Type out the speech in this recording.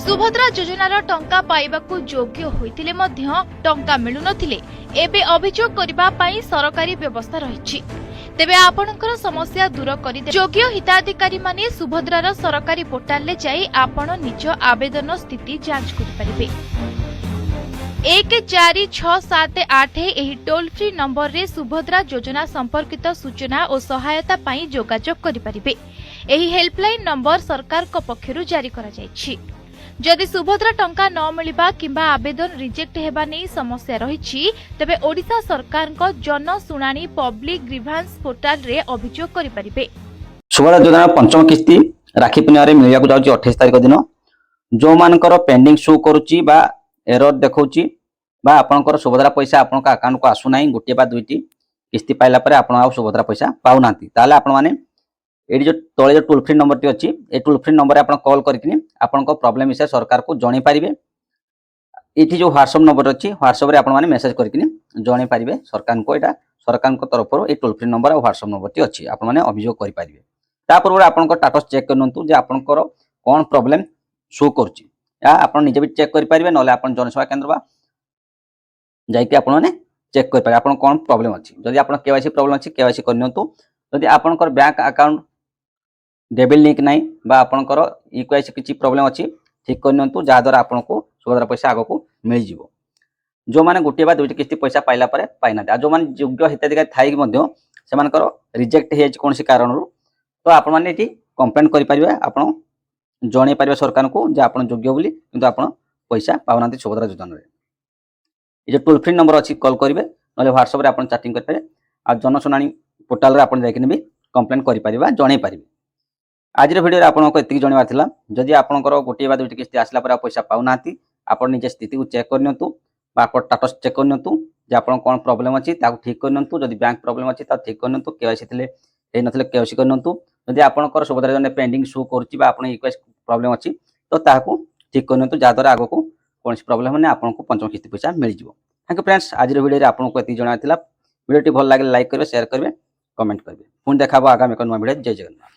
सुभद्रा योजनार टंका पाइबाकू योग्य होइतिले मध्य टंका मिलु नथिले एबे अभियोग करिबा पई सरकारी व्यवस्था रहिछि। तेबे आपणकर समस्या दूर करिदे योग्य हिताधिकारी माने सुभद्रार सरकारी पोर्टाल ले जाई आपण निज आवेदन स्थिति जांच करि परिबे। 1467 एही टोल फ्री नंबर रे सुभद्रा योजना संपर्कित सूचना और सहायता पाई जोगाजोग करि परिबे। एही हेल्पलाइन नंबर सरकार को पक्षरु जारी करा जायछि। जदि सुभद्रा टंका न मिलिबा किंबा आवेदन रिजेक्ट हेबा नै समस्या रहिछि तबे ओडिशा सरकार को जन सुनानी पब्लिक ग्रीवांस पोर्टल रे अभियोग करि परिबे। सुभद्रा योजना पंचम किस्ती राखी पूर्णिमा मिलिया को जाउची 28 तारिख दिन जो मानकर पेंडिंग शो करूची बा एरर देखौची बा आपनकर सुभद्रा पैसा आपनका अकाउंट को आसु नाही गोटे बा दुईटी किस्ती पाइला परे आपण आ सुभद्रा पैसा पाउ नांती ताले आपण माने एडी जो तळे जो टोल फ्री नंबर टी अछि ए टोल फ्री नंबर आपण कॉल करकिनी आपनको प्रॉब्लम विषय सरकार को जणी पारिबे। एठी जो व्हाट्सएप नंबर अछि व्हाट्सएप रे आपण माने मेसेज करकिनी जणी पारिबे सरकार को। एटा सरकार को तरफ रो ए टोल फ्री नंबर और व्हाट्सएप नंबर टी अछि आपण माने अभियोग करि पारिबे। तापर आपनको स्टेटस चेक करनंतु जे आपनकर कोन प्रॉब्लम शो करछि या आपण निजे भी चेक करि पारिबे नले आपण जनसेवा केंद्र बा जाइके आपण माने चेक करि पारिबे आपण कोन प्रॉब्लम अछि। जदि आपण केवाईसी प्रॉब्लम अछि केवाईसी करनियंतु। जदि आपनकर बैंक अकाउंट डेबिट लिंक नाही बा आपनकर इक्वाईसी किछि प्रॉब्लम अछि ठीक करनियंतु जा द्वारा आपनको सुभद्रा पैसा आगो को मिल जिवो। जो माने गोटे बा दुईटी किस्ती पैसा पाइला परे पाइना जो माने योग्य हिताधिकारी थाई मध्य सेमानकर रिजेक्ट हे कोनसी कारणरू तो आपण माने एटी कंप्लेंट करि परिबे। आपण जणे परिबे सरकार को जे आपण योग्य बोली किंतु आपण पैसा पाउनांती सुभद्रा योजना रे। ए जे टोल फ्री नंबर अछि कॉल करिवे नले व्हाट्सएप रे आपण चैटिंग करबे आ जनसुनानी पोर्टल रे आपण जायकिन भी कंप्लेंट करि परिबा जणे परिबे। आज वीडियो रे आपनको एतिक जणवार थिला। जदि आपनकर गोटे बा दुईटी किस्ती आसला पर पैसा पाउनांती आपण निजे स्थिति को चेक करनियंतु बा आपण स्टेटस चेक करनियंतु जे आपण कोन प्रॉब्लम अछि ताको ठीक करनियंतु। जदि बैंक प्रॉब्लम अछि ता ठीक करनियंतु। केवाईसी थिले ए नथिले केवाईसी करनियंतु। जदि आपनकर सुभद्रा योजना पेंडिंग शो करछि बा आपण इक्वेस प्रॉब्लम अछि तो ताको ठीक करनियंतु जा द्वारा आगो को कोनसी प्रॉब्लम नै आपनको पंचम किस्ती पैसा मिल जिवो। Thank you friends. आज वीडियो रे आपनको एतिक जणवार थिला। वीडियो टी भल लागे लाइक करबे शेयर करबे कमेंट करबे। पुन देखाबो आगामी एक नवा वीडियो। जय जगन्नाथ।